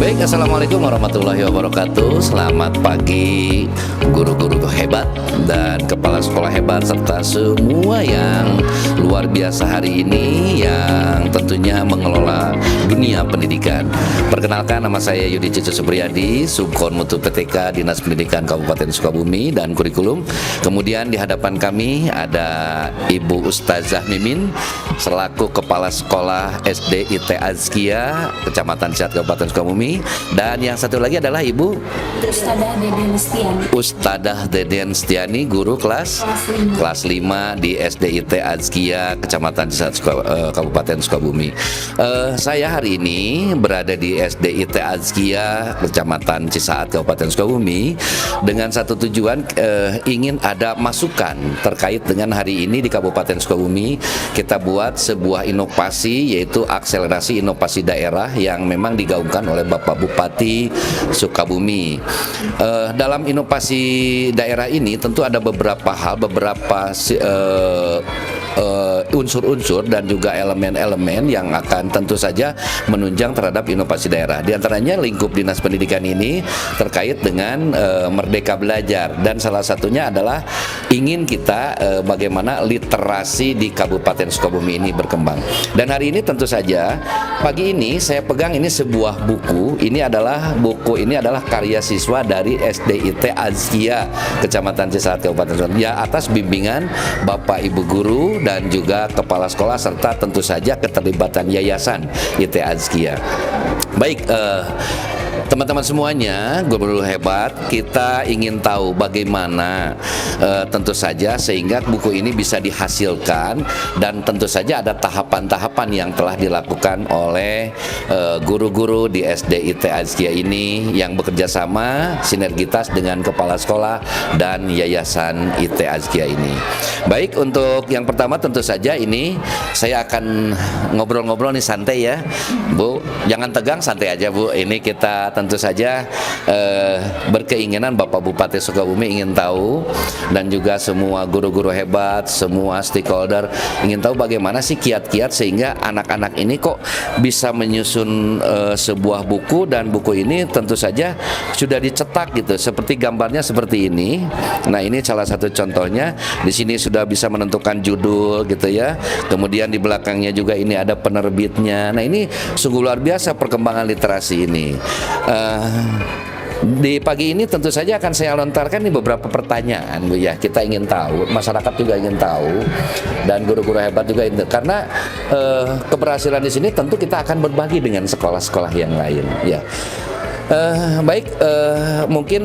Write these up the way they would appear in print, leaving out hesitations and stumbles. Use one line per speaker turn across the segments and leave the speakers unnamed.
Baik, assalamualaikum warahmatullahi wabarakatuh. Selamat pagi guru-guru hebat dan kepala sekolah hebat serta semua yang luar biasa hari ini yang tentunya mengelola dunia pendidikan. Perkenalkan, nama saya Yudi Cicu Supriyadi, Subkon Mutu PTK Dinas Pendidikan Kabupaten Sukabumi dan Kurikulum. Kemudian di hadapan kami ada Ibu Ustazah Mimin selaku Kepala Sekolah SD IT Azkia Kecamatan Cisaat Kabupaten Sukabumi, dan yang satu lagi adalah Ibu Ustadzah Deden Stiani, guru kelas 5 di SD IT Azkia Kecamatan Cisaat Kabupaten Sukabumi. Saya hari ini berada di SD IT Azkia Kecamatan Cisaat Kabupaten Sukabumi dengan satu tujuan, ingin ada masukan terkait dengan hari ini di Kabupaten Sukabumi kita buat sebuah inovasi, yaitu akselerasi inovasi daerah yang memang digaungkan oleh Bapak Bupati Sukabumi. Dalam inovasi daerah ini tentu ada beberapa hal, beberapa unsur-unsur dan juga elemen-elemen yang akan tentu saja menunjang terhadap inovasi daerah. Di antaranya lingkup dinas pendidikan ini terkait dengan Merdeka Belajar, dan salah satunya adalah ingin kita bagaimana literasi di Kabupaten Sukabumi ini berkembang. Dan hari ini tentu saja pagi ini saya pegang ini sebuah buku. Ini adalah karya siswa dari SD IT Azkia Kecamatan Cisaat Kabupaten Sukabumi, ya, atas bimbingan Bapak Ibu guru dan juga kepala sekolah serta tentu saja keterlibatan Yayasan IT Azkia. Baik, teman-teman semuanya, guru hebat, kita ingin tahu bagaimana tentu saja sehingga buku ini bisa dihasilkan, dan tentu saja ada tahapan-tahapan yang telah dilakukan oleh guru-guru di SD IT Azkia ini yang bekerja sama sinergitas dengan kepala sekolah dan Yayasan IT Azkia ini. Baik, untuk yang pertama tentu saja ini saya akan ngobrol-ngobrol nih, santai ya Bu, jangan tegang, santai aja Bu. Ini kita tentu saja berkeinginan Bapak Bupati Sukabumi ingin tahu, dan juga semua guru-guru hebat, semua stakeholder ingin tahu bagaimana sih kiat-kiat sehingga anak-anak ini kok bisa menyusun sebuah buku, dan buku ini tentu saja sudah dicetak gitu, seperti gambarnya seperti ini. Nah, ini salah satu contohnya. Di sini sudah bisa menentukan judul gitu ya. Kemudian di belakangnya juga ini ada penerbitnya. Nah, ini sungguh luar biasa perkembangan literasi ini. Di pagi ini tentu saja akan saya lontarkan nih beberapa pertanyaan Bu ya. Kita ingin tahu, masyarakat juga ingin tahu, dan guru-guru hebat juga ingin tahu. Karena keberhasilan di sini tentu kita akan berbagi dengan sekolah-sekolah yang lain ya. Baik, mungkin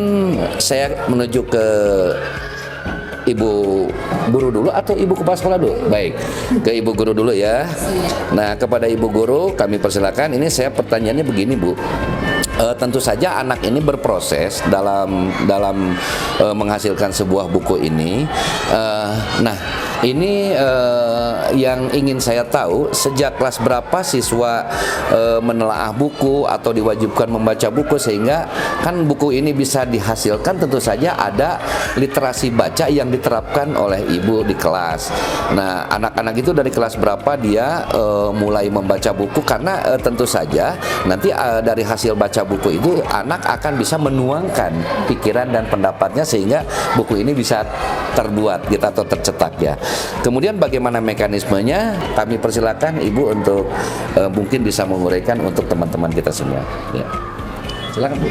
saya menuju ke Ibu guru dulu atau Ibu kepala sekolah dulu? Baik, ke Ibu guru dulu ya. Nah, kepada Ibu guru kami persilakan. Ini saya pertanyaannya begini Bu. Tentu saja anak ini berproses dalam menghasilkan sebuah buku ini. Nah, ini yang ingin saya tahu, sejak kelas berapa siswa menelaah buku atau diwajibkan membaca buku, sehingga kan buku ini bisa dihasilkan. Tentu saja ada literasi baca yang diterapkan oleh ibu di kelas. Nah, anak-anak itu dari kelas berapa dia mulai membaca buku, karena tentu saja nanti dari hasil baca buku itu anak akan bisa menuangkan pikiran dan pendapatnya sehingga buku ini bisa terbuat gitu atau tercetak ya. Kemudian bagaimana mekanismenya, kami persilakan Ibu untuk mungkin bisa menguraikan untuk teman-teman kita semua ya. Silakan Bu.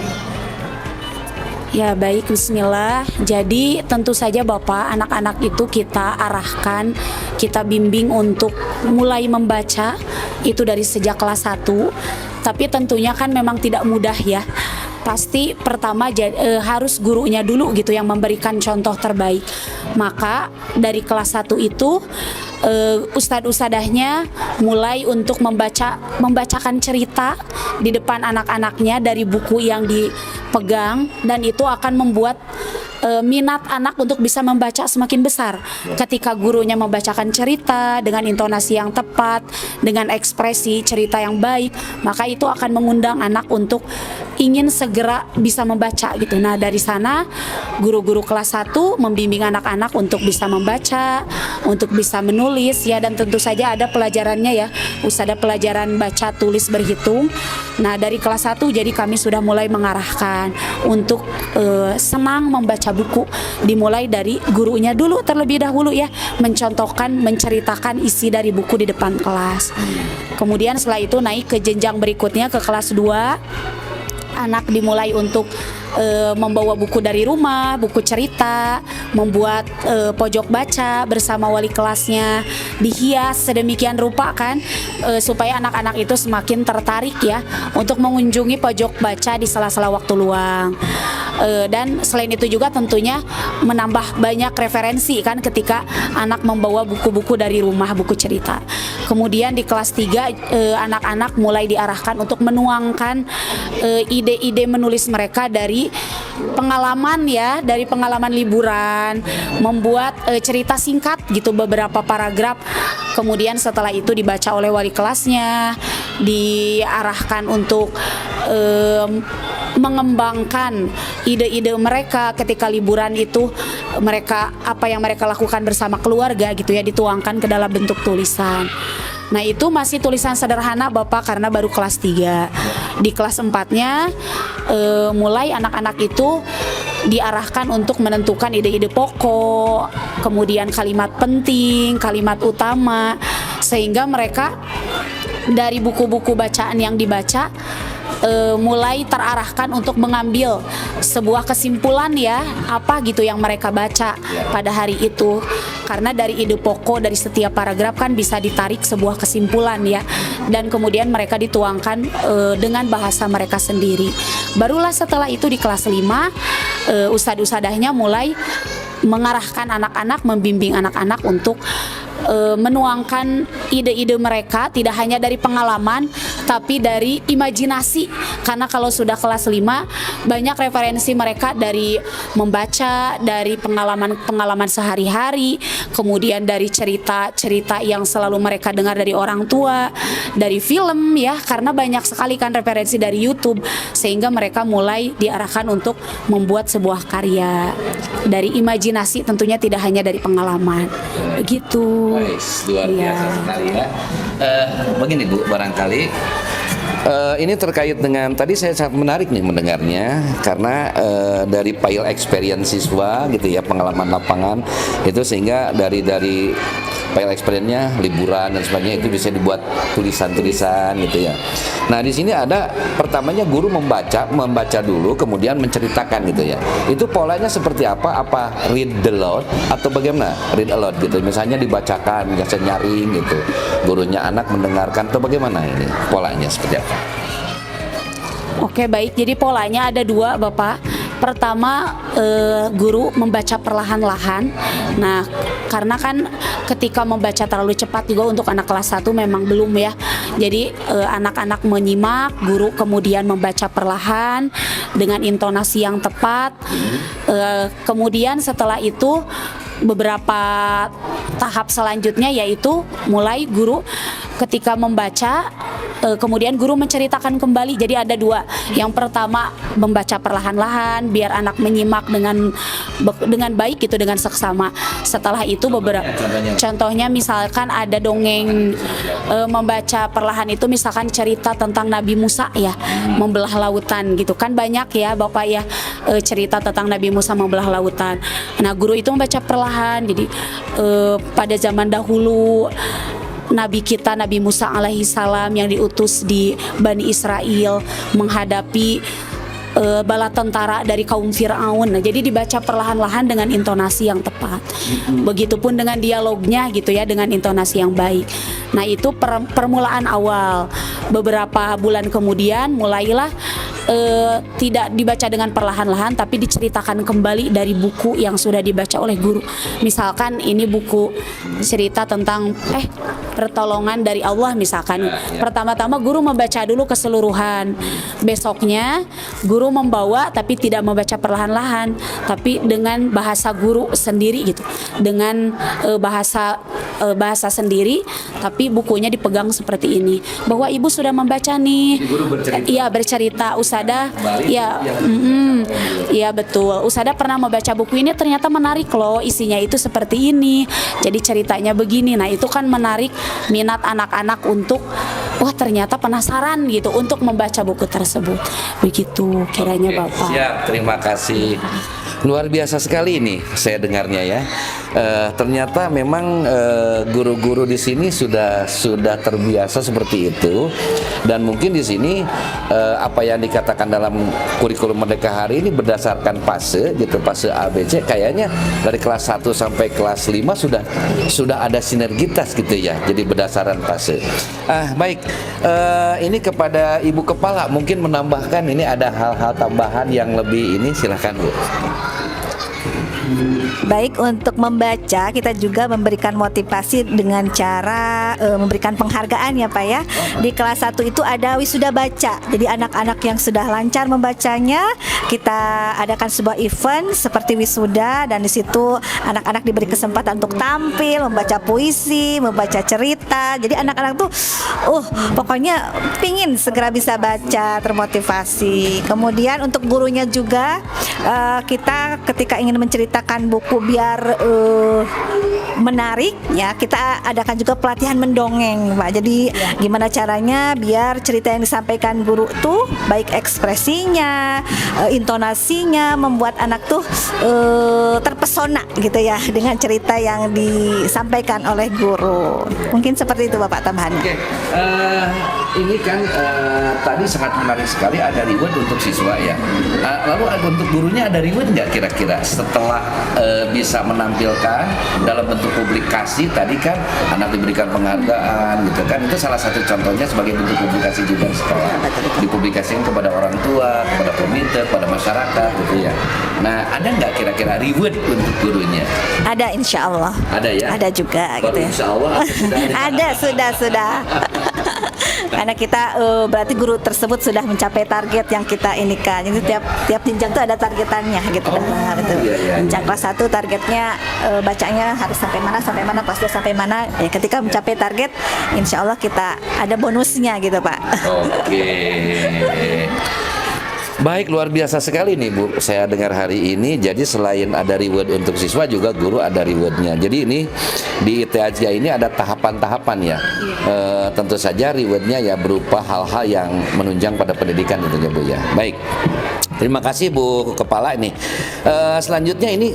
Ya baik, bismillah. Jadi tentu saja Bapak, anak-anak itu kita arahkan, kita bimbing untuk mulai membaca itu dari sejak kelas 1. Tapi tentunya kan memang tidak mudah ya. Pasti pertama harus gurunya dulu gitu yang memberikan contoh terbaik. Maka dari kelas 1 itu ustadz-ustadzahnya mulai untuk membacakan cerita di depan anak-anaknya dari buku yang dipegang, dan itu akan membuat minat anak untuk bisa membaca semakin besar. Ketika gurunya membacakan cerita dengan intonasi yang tepat, dengan ekspresi cerita yang baik, maka itu akan mengundang anak untuk ingin segera bisa membaca gitu. Nah, dari sana guru-guru kelas 1 membimbing anak-anak untuk bisa membaca, untuk bisa menulis ya, dan tentu saja ada pelajarannya ya. Ada pelajaran baca, tulis, berhitung. Nah, dari kelas 1 jadi kami sudah mulai mengarahkan untuk senang membaca buku, dimulai dari gurunya dulu terlebih dahulu ya, mencontohkan, menceritakan isi dari buku di depan kelas. Kemudian setelah itu naik ke jenjang berikutnya ke kelas 2. Anak dimulai untuk membawa buku dari rumah, buku cerita, membuat pojok baca bersama wali kelasnya, dihias sedemikian rupa kan, supaya anak-anak itu semakin tertarik ya untuk mengunjungi pojok baca di sela-sela waktu luang. Dan selain itu juga tentunya menambah banyak referensi kan ketika anak membawa buku-buku dari rumah, buku cerita. Kemudian di kelas 3 anak-anak mulai diarahkan untuk menuangkan ide-ide menulis mereka dari pengalaman ya, dari pengalaman liburan, membuat cerita singkat gitu, beberapa paragraf. Kemudian setelah itu dibaca oleh wali kelasnya, diarahkan untuk mengembangkan ide-ide mereka ketika liburan itu, mereka apa yang mereka lakukan bersama keluarga gitu ya, dituangkan ke dalam bentuk tulisan. Nah, itu masih tulisan sederhana Bapak karena baru kelas 3. Di kelas 4-nya mulai anak-anak itu diarahkan untuk menentukan ide-ide pokok, kemudian kalimat penting, kalimat utama, sehingga mereka dari buku-buku bacaan yang dibaca mulai terarahkan untuk mengambil sebuah kesimpulan ya, apa gitu yang mereka baca pada hari itu. Karena dari ide pokok dari setiap paragraf kan bisa ditarik sebuah kesimpulan ya, dan kemudian mereka dituangkan dengan bahasa mereka sendiri. Barulah setelah itu di kelas 5 ustadz-ustadzahnya mulai mengarahkan anak-anak, membimbing anak-anak untuk menuangkan ide-ide mereka tidak hanya dari pengalaman tapi dari imajinasi, karena kalau sudah kelas 5 banyak referensi mereka dari membaca, dari pengalaman sehari-hari, kemudian dari cerita-cerita yang selalu mereka dengar dari orang tua, dari film ya, karena banyak sekali kan referensi dari YouTube, sehingga mereka mulai diarahkan untuk membuat sebuah karya dari imajinasi, tentunya tidak hanya dari pengalaman begitu.
Luar biasa sekali ya. Begini Bu, barangkali ini terkait dengan tadi saya sangat menarik nih mendengarnya, karena dari file experience siswa gitu ya, pengalaman lapangan itu, sehingga dari file experience-nya liburan dan sebagainya itu bisa dibuat tulisan-tulisan gitu ya. Nah, di sini ada pertamanya guru membaca dulu, kemudian menceritakan gitu ya. Itu polanya seperti apa? Apa read aloud atau bagaimana? Read aloud gitu. Misalnya dibacakan, biasa nyaring gitu. Gurunya anak mendengarkan atau bagaimana ini? Polanya seperti apa?
Oke, baik. Jadi polanya ada 2 Bapak. Pertama, guru membaca perlahan-lahan. Nah, karena kan ketika membaca terlalu cepat juga untuk anak kelas 1 memang belum ya. Jadi anak-anak menyimak, guru kemudian membaca perlahan dengan intonasi yang tepat. Kemudian setelah itu beberapa tahap selanjutnya yaitu mulai guru ketika membaca kemudian guru menceritakan kembali. Jadi ada 2. Yang pertama membaca perlahan-lahan biar anak menyimak dengan baik gitu, dengan seksama. Setelah itu beberapa contohnya misalkan ada dongeng membaca perlahan itu, misalkan cerita tentang Nabi Musa ya, membelah lautan gitu kan, banyak ya Bapak ya cerita tentang Nabi Musa membelah lautan. Nah, guru itu membaca perlahan. Jadi pada zaman dahulu Nabi kita Nabi Musa alaihi salam yang diutus di Bani Israel menghadapi bala tentara dari kaum Fir'aun. Nah, jadi dibaca perlahan-lahan dengan intonasi yang tepat. Begitupun dengan dialognya gitu ya, dengan intonasi yang baik. Nah, itu permulaan awal. Beberapa bulan kemudian mulailah tidak dibaca dengan perlahan-lahan tapi diceritakan kembali dari buku yang sudah dibaca oleh guru. Misalkan ini buku cerita tentang pertolongan dari Allah misalkan. Pertama-tama guru membaca dulu keseluruhan. Besoknya guru membawa tapi tidak membaca perlahan-lahan, tapi dengan bahasa guru sendiri gitu. Dengan bahasa sendiri, tapi bukunya dipegang seperti ini. Bahwa ibu sudah membaca nih. Iya, bercerita. Usada
Bali
ya,
yang
iya betul. Usada pernah membaca buku ini, ternyata menarik loh, isinya itu seperti ini. Jadi ceritanya begini. Nah, itu kan menarik minat anak-anak untuk wah ternyata penasaran gitu untuk membaca buku tersebut. Begitu kiranya
Oke,
Bapak.
siap, terima kasih. Luar biasa sekali ini saya dengarnya ya. Ternyata memang guru-guru di sini sudah terbiasa seperti itu, dan mungkin di sini apa yang dikatakan dalam kurikulum Merdeka hari ini berdasarkan fase gitu, fase ABC, kayaknya dari kelas 1 sampai kelas 5 sudah ada sinergitas gitu ya. Jadi berdasarkan fase. Baik, ini kepada Ibu Kepala mungkin menambahkan, ini ada hal-hal tambahan yang lebih ini, silahkan Bu.
Baik, untuk membaca kita juga memberikan motivasi dengan cara memberikan penghargaan ya Pak ya. Di kelas 1 itu ada wisuda baca. Jadi anak-anak yang sudah lancar membacanya, kita adakan sebuah event seperti wisuda, dan di situ anak-anak diberi kesempatan untuk tampil, membaca puisi, membaca cerita. Jadi anak-anak tuh pokoknya pingin segera bisa baca, termotivasi. Kemudian untuk gurunya juga kita ketika ingin menceritakan buku biar menarik ya, kita adakan juga pelatihan mendongeng Pak. Jadi gimana caranya biar cerita yang disampaikan guru tuh baik ekspresinya, intonasinya membuat anak tuh terpesona gitu ya dengan cerita yang disampaikan oleh guru. Mungkin seperti itu Bapak tambahannya.
Oke, ini kan tadi sangat menarik sekali, ada reward untuk siswa ya. Lalu untuk gurunya ada reward nggak kira-kira setelah bisa menampilkan dalam bentuk publikasi? Tadi kan anak diberikan penghargaan gitu kan, itu salah satu contohnya sebagai bentuk publikasi juga di sekolah, dipublikasikan kepada orang tua, kepada komite, kepada masyarakat gitu ya. Nah, ada nggak kira-kira reward untuk gurunya?
Ada, insya Allah.
Ada ya?
Ada juga
Baru
gitu ya.
insya Allah sudah ada.
Sudah. Karena kita berarti guru tersebut sudah mencapai target yang kita inikan. Jadi tiap jenjang itu ada targetannya gitu.
Iya.
Jenjang kelas 1 targetnya bacanya harus sampai mana, kelas 2 sampai mana. Ya, ketika mencapai target, insya Allah kita ada bonusnya gitu Pak.
Oke. Baik, luar biasa sekali nih Bu, saya dengar hari ini. Jadi selain ada reward untuk siswa, juga guru ada rewardnya. Jadi ini di ITAJ ini ada tahapan-tahapan ya. Tentu saja rewardnya ya berupa hal-hal yang menunjang pada pendidikan tentunya Bu ya. Baik, terima kasih Bu Kepala ini. Selanjutnya ini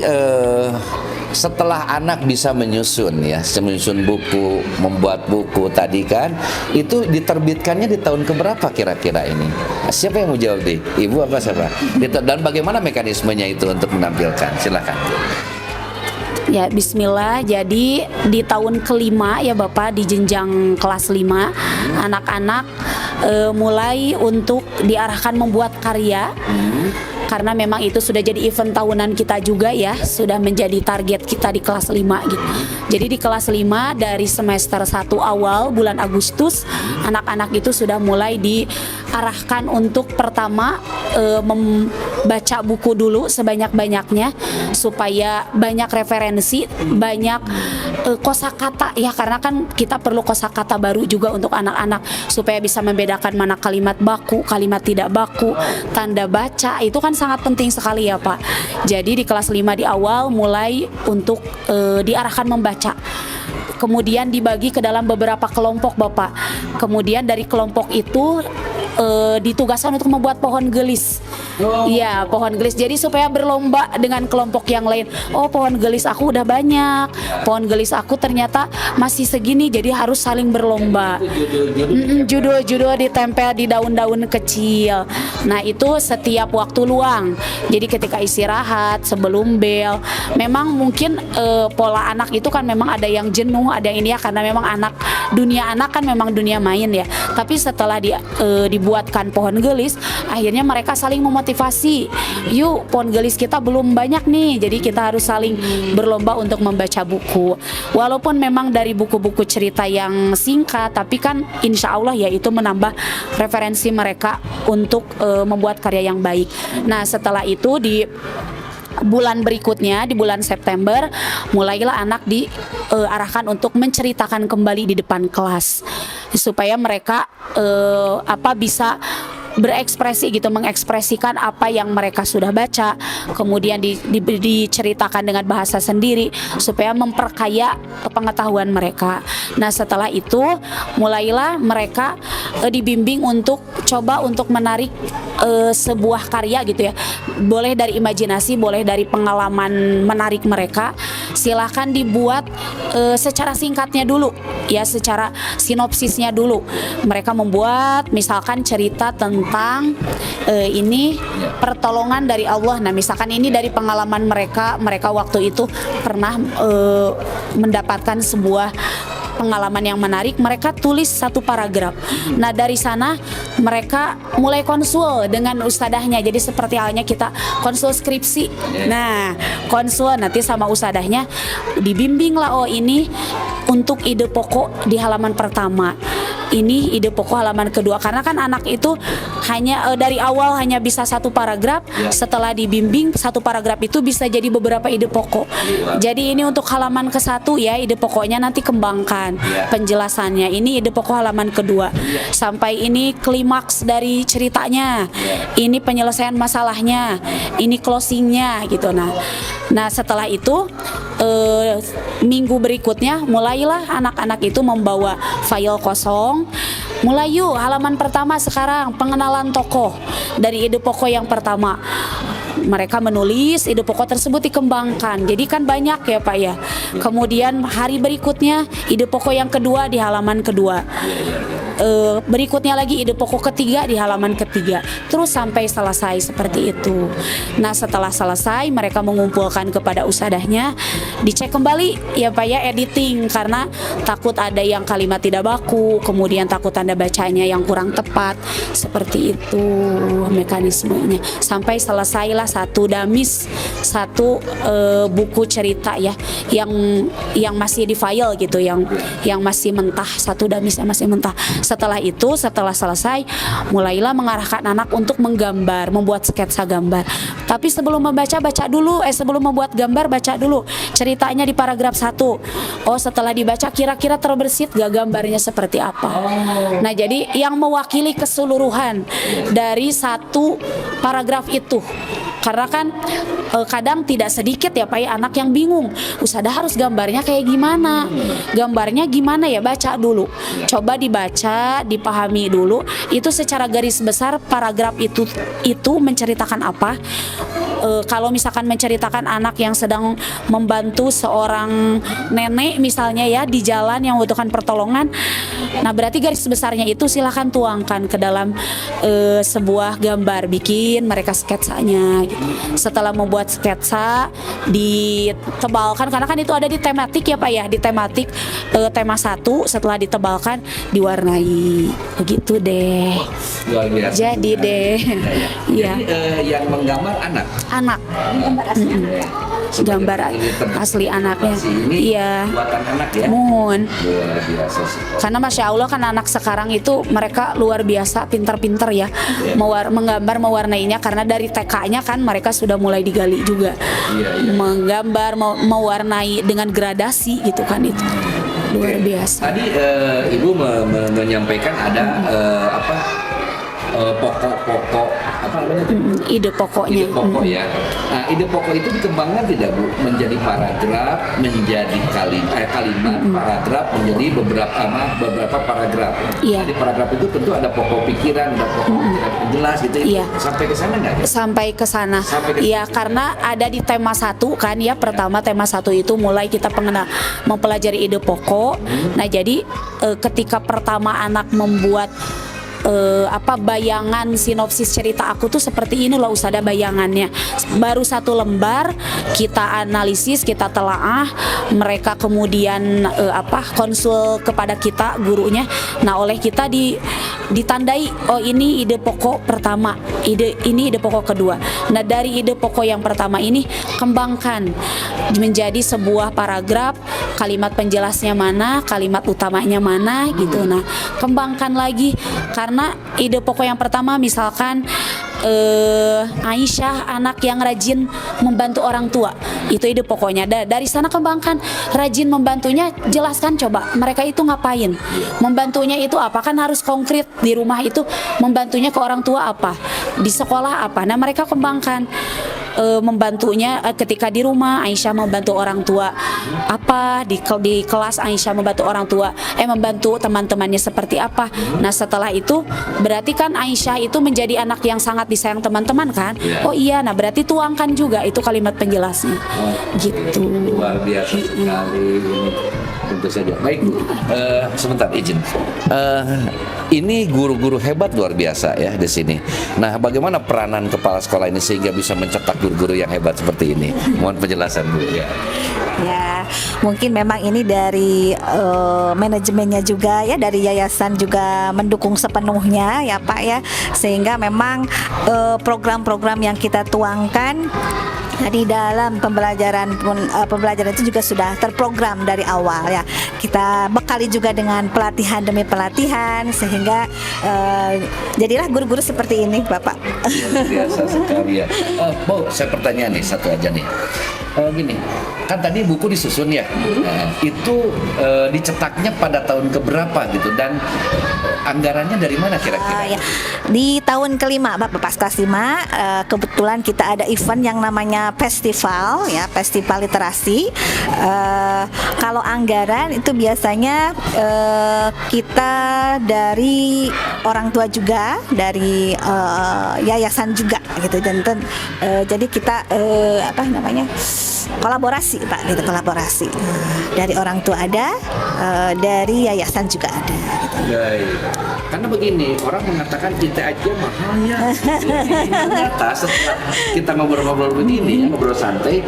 setelah anak bisa menyusun buku, membuat buku tadi kan, itu diterbitkannya di tahun keberapa kira-kira ini? Siapa yang mau jawab deh? Ibu apa siapa? Dan bagaimana mekanismenya itu untuk menampilkan? Silakan.
Ya, bismillah. Jadi di tahun kelima ya Bapak, di jenjang kelas 5, anak-anak mulai untuk diarahkan membuat karya. Karena memang itu sudah jadi event tahunan kita juga ya, sudah menjadi target kita di kelas 5 gitu. Jadi di kelas 5 dari semester 1 awal bulan Agustus, anak-anak itu sudah mulai diarahkan untuk pertama membaca buku dulu sebanyak-banyaknya supaya banyak referensi, banyak kosakata ya, karena kan kita perlu kosakata baru juga untuk anak-anak supaya bisa membedakan mana kalimat baku, kalimat tidak baku, tanda baca. Itu kan sangat penting sekali ya Pak. Jadi di kelas 5 di awal mulai untuk diarahkan membaca. Kemudian dibagi ke dalam beberapa kelompok Bapak. Kemudian dari kelompok itu ditugaskan untuk membuat pohon gelis. Iya, pohon gelis. Jadi supaya berlomba dengan kelompok yang lain. Oh, pohon gelis aku udah banyak. Pohon gelis aku ternyata masih segini. Jadi harus saling berlomba. Judul-judul ditempel di daun-daun kecil. Nah, itu setiap waktu luang. Jadi ketika istirahat, sebelum bel. Memang mungkin pola anak itu kan memang ada yang jenuh, ada yang ini ya, karena memang dunia anak kan memang dunia main ya. Tapi setelah dibuatkan pohon gelis, akhirnya mereka saling memotivasi. Yuk, pohon gelis kita belum banyak nih, jadi kita harus saling berlomba untuk membaca buku. Walaupun memang dari buku-buku cerita yang singkat, tapi kan insya Allah ya itu menambah referensi mereka untuk membuat karya yang baik. Nah, setelah itu di bulan berikutnya, di bulan September, mulailah anak diarahkan untuk menceritakan kembali di depan kelas supaya mereka bisa berekspresi gitu, mengekspresikan apa yang mereka sudah baca, kemudian diceritakan dengan bahasa sendiri supaya memperkaya pengetahuan mereka. Nah setelah itu mulailah mereka dibimbing untuk coba untuk menarik sebuah karya gitu ya, boleh dari imajinasi, boleh dari pengalaman menarik mereka. Silahkan dibuat secara singkatnya dulu ya, secara sinopsisnya dulu. Mereka membuat misalkan cerita tentang ini pertolongan dari Allah. Nah misalkan ini dari pengalaman mereka waktu itu pernah mendapatkan sebuah pengalaman yang menarik, mereka tulis satu paragraf. Nah dari sana mereka mulai konsul dengan ustadahnya. Jadi seperti halnya kita konsul skripsi. Nah konsul nanti sama ustadahnya, dibimbing lah, oh ini untuk ide pokok di halaman pertama, ini ide pokok halaman kedua. Karena kan anak itu hanya dari awal hanya bisa satu paragraf, setelah dibimbing satu paragraf itu bisa jadi beberapa ide pokok. Jadi ini untuk halaman ke-1 ya, ide pokoknya nanti kembangkan penjelasannya. Ini ide pokok halaman kedua, sampai ini klimaks dari ceritanya, ini penyelesaian masalahnya, ini closingnya gitu. Nah setelah itu minggu berikutnya mulailah anak-anak itu membawa file kosong. Mulai yuk halaman pertama sekarang, pengenalan tokoh dari ide pokok yang pertama. Mereka menulis, ide pokok tersebut dikembangkan. Jadi kan banyak ya Pak ya. Kemudian hari berikutnya ide pokok yang kedua di halaman kedua. Berikutnya lagi ide pokok ketiga di halaman ketiga. Terus sampai selesai seperti itu. Nah setelah selesai mereka mengumpulkan kepada ustadahnya, dicek kembali ya Pak ya, editing, karena takut ada yang kalimat tidak baku, kemudian takut tanda bacanya yang kurang tepat. Seperti itu mekanismenya. Sampai selesailah satu damis, satu buku cerita ya, yang masih di file gitu, yang masih mentah, satu damis yang masih mentah. Setelah itu, setelah selesai, mulailah mengarahkan anak untuk menggambar, membuat sketsa gambar. Tapi sebelum membaca, sebelum membuat gambar, baca dulu ceritanya di paragraf 1. Oh, setelah dibaca kira-kira terbersit gak gambarnya seperti apa. Nah, jadi yang mewakili keseluruhan dari satu paragraf itu. Karena kan kadang tidak sedikit ya Pak ya, anak yang bingung, ustadzah harus gambarnya kayak gimana, gambarnya gimana ya, baca dulu, coba dibaca, dipahami dulu itu secara garis besar paragraf itu menceritakan apa. Kalau misalkan menceritakan anak yang sedang membantu seorang nenek misalnya ya di jalan yang membutuhkan pertolongan, nah berarti garis besarnya itu silahkan tuangkan ke dalam sebuah gambar, bikin mereka sketsanya gitu. Setelah membuat sketsa ditebalkan, karena kan itu ada di tematik ya Pak ya, di tematik tema 1, setelah ditebalkan diwarnai, begitu deh.
Luar biasa.
Jadi deh ya.
Jadi yang menggambar anak
gambar asli anaknya. Iya.
Buatan anak ya.
Mohon.
Luar biasa sih.
Karena Masya Allah kan anak sekarang itu mereka luar biasa pinter-pinter ya, menggambar, mewarnainya, karena dari TK-nya kan mereka sudah mulai digali juga. Menggambar, mewarnai dengan gradasi gitu kan, itu luar biasa.
Tadi Ibu menyampaikan ada pokok-pokok apa namanya?
Ide pokoknya.
Ide pokok ya. Nah, ide pokok itu dikembangkan tidak Bu? Menjadi paragraf, menjadi kalimat, paragraf menjadi beberapa paragraf.
Iya.
Jadi paragraf itu tentu ada pokok pikiran, ada pokok pikiran penjelas gitu.
Iya.
Sampai ke sana nggak?
Sampai ke sana. Iya, karena ada di tema 1 kan ya. Pertama tema 1 itu mulai kita mempelajari ide pokok. Nah, jadi ketika pertama anak membuat bayangan sinopsis cerita aku tuh seperti ini loh ustadzah bayangannya, baru 1 lembar, kita analisis, kita telaah, mereka kemudian konsul kepada kita gurunya. Nah oleh kita ditandai, oh ini ide pokok pertama, ini ide pokok kedua. Nah dari ide pokok yang pertama ini kembangkan menjadi sebuah paragraf, kalimat penjelasnya mana, kalimat utamanya mana gitu. Nah kembangkan lagi, karena karena ide pokok yang pertama misalkan Aisyah anak yang rajin membantu orang tua, itu ide pokoknya. Dari sana kembangkan, rajin membantunya, jelaskan coba mereka itu ngapain, membantunya itu apa, kan harus konkret. Di rumah itu membantunya ke orang tua apa, di sekolah apa. Nah mereka kembangkan membantunya ketika di rumah Aisyah membantu orang tua apa, di kelas Aisyah membantu orang tua, membantu teman-temannya seperti apa. Nah setelah itu berarti kan Aisyah itu menjadi anak yang sangat disayang teman-teman kan. Oh iya, nah berarti tuangkan juga itu kalimat penjelasnya. Gitu.
Luar biasa sekali ini. Tentu saja. Baik, sebentar izin. Ini guru-guru hebat luar biasa ya di sini. Nah, bagaimana peranan kepala sekolah ini sehingga bisa mencetak guru-guru yang hebat seperti ini? Mohon penjelasan Bu ya.
Ya, mungkin memang ini dari manajemennya juga ya, dari yayasan juga mendukung sepenuhnya ya Pak ya, sehingga memang program-program yang kita tuangkan di dalam pembelajaran itu juga sudah terprogram dari awal ya. Kita bekali juga dengan pelatihan demi pelatihan sehingga jadilah guru-guru seperti ini Bapak.
Luar biasa sekali ya. Bu, saya pertanyaan nih satu aja nih. Gini, kan tadi buku disusun ya, itu dicetaknya pada tahun keberapa gitu, dan anggarannya dari mana kira-kira?
Ya. Di tahun kelima Bapak, pas kelas 5 kebetulan kita ada event yang namanya festival ya, festival literasi. Kalau anggaran itu biasanya kita dari orang tua juga, dari yayasan juga gitu, dan jadi kita kolaborasi Pak, gitu, kolaborasi dari orang tua ada, dari yayasan juga ada gitu.
Baik. Karena begini, orang mengatakan kita aja mahal ya. Ternyata setelah kita ngobrol-ngobrol begini, ngobrol santai,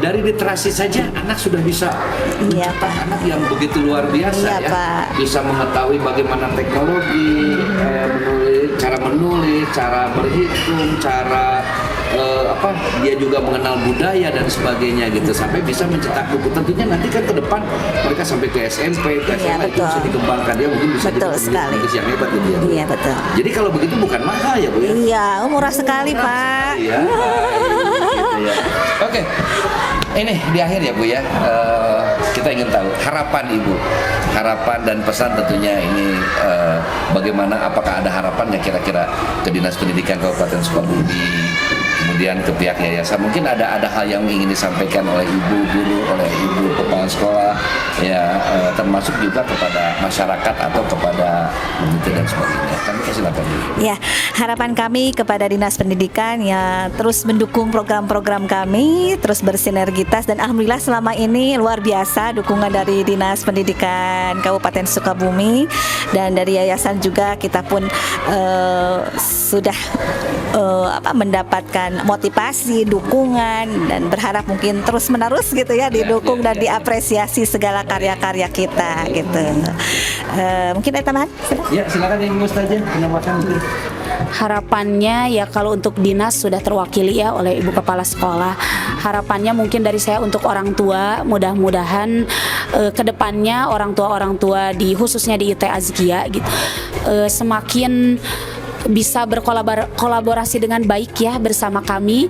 dari literasi saja anak sudah bisa mencetak anak yang begitu luar biasa ya.
Pak.
Bisa mengetahui bagaimana teknologi, cara menulis, cara berhitung, cara dia juga mengenal budaya dan sebagainya gitu, sampai bisa mencetak buku. Tentunya nanti kan ke depan mereka sampai ke SMP, ke SMA itu bisa dikembangkan, dia mungkin bisa jadi penulis yang hebat gitu ya.
Iya betul.
Jadi kalau begitu bukan mahal ya Bu ya?
Iya, murah sekali Pak.
Iya. Gitu ya. Oke. Ini di akhir ya Bu ya. Kita ingin tahu harapan Ibu, harapan dan pesan tentunya ini, bagaimana, apakah ada harapan ya kira-kira ke Dinas Pendidikan Kabupaten Sukabumi, kemudian ke pihak yayasan, mungkin ada hal yang ingin disampaikan oleh ibu guru, oleh ibu kepala sekolah ya, termasuk juga kepada masyarakat atau kepada komite dan sebagainya. Kami silakan.
Ya, harapan kami kepada Dinas Pendidikan ya terus mendukung program-program kami, terus bersinergitas, dan alhamdulillah selama ini luar biasa dukungan dari Dinas Pendidikan Kabupaten Sukabumi, dan dari yayasan juga kita pun sudah mendapatkan motivasi, dukungan, dan berharap mungkin terus-menerus gitu ya didukung dan diapresiasi segala karya-karya kita gitu. Mungkin ada tambahan?
Ya, silakan yang Ustazah menambahkan.
Harapannya ya kalau untuk dinas sudah terwakili ya oleh Ibu Kepala Sekolah. Harapannya mungkin dari saya untuk orang tua, mudah-mudahan kedepannya orang tua di khususnya di IT Azkia gitu semakin bisa berkolaborasi dengan baik ya bersama kami,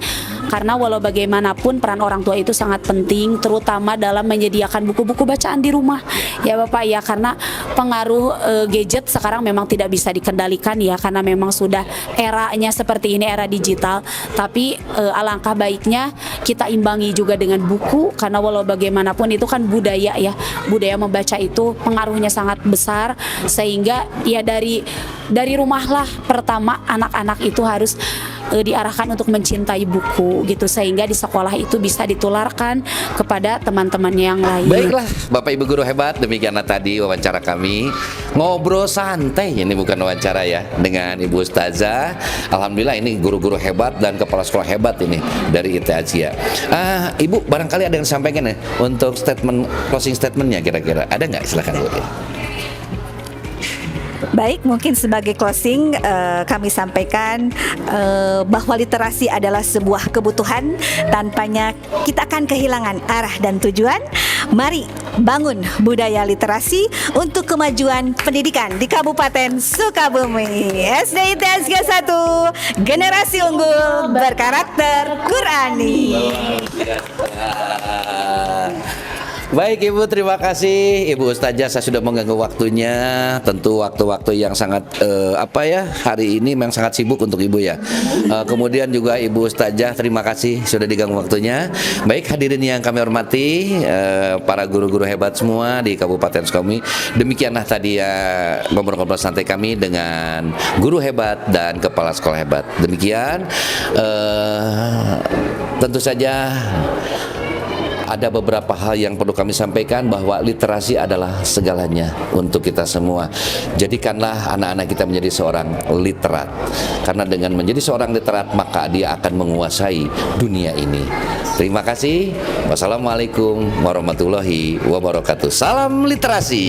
karena walau bagaimanapun peran orang tua itu sangat penting, terutama dalam menyediakan buku-buku bacaan di rumah ya Bapak ya, karena pengaruh gadget sekarang memang tidak bisa dikendalikan ya, karena memang sudah eranya seperti ini, era digital. Tapi alangkah baiknya kita imbangi juga dengan buku, karena walau bagaimanapun itu kan budaya ya, budaya membaca itu pengaruhnya sangat besar, sehingga ya dari rumahlah pertama anak-anak itu harus diarahkan untuk mencintai buku gitu, sehingga di sekolah itu bisa ditularkan kepada teman-temannya yang lain.
Baiklah Bapak Ibu guru hebat, demikianlah tadi wawancara kami, ngobrol santai, ini bukan wawancara ya, dengan Ibu Ustazah. Alhamdulillah ini guru-guru hebat dan kepala sekolah hebat ini dari IT Azkia. Ibu barangkali ada yang sampaikan ya untuk closing statementnya, kira-kira ada nggak? Silakan Bu.
Baik, mungkin sebagai closing kami sampaikan bahwa literasi adalah sebuah kebutuhan, tanpanya kita akan kehilangan arah dan tujuan. Mari bangun budaya literasi untuk kemajuan pendidikan di Kabupaten Sukabumi. SDITSG 1, generasi unggul berkarakter Qurani.
Baik Ibu, terima kasih Ibu Ustazah, saya sudah mengganggu waktunya. Tentu waktu-waktu yang sangat hari ini memang sangat sibuk untuk Ibu ya. Kemudian juga Ibu Ustazah, terima kasih sudah diganggu waktunya. Baik hadirin yang kami hormati, para guru-guru hebat semua di Kabupaten Sukabumi. Demikianlah tadi ya ngobrol-ngobrol santai kami dengan guru hebat dan kepala sekolah hebat. Demikian tentu saja ada beberapa hal yang perlu kami sampaikan, bahwa literasi adalah segalanya untuk kita semua. Jadikanlah anak-anak kita menjadi seorang literat, karena dengan menjadi seorang literat maka dia akan menguasai dunia ini. Terima kasih. Wassalamualaikum warahmatullahi wabarakatuh. Salam literasi.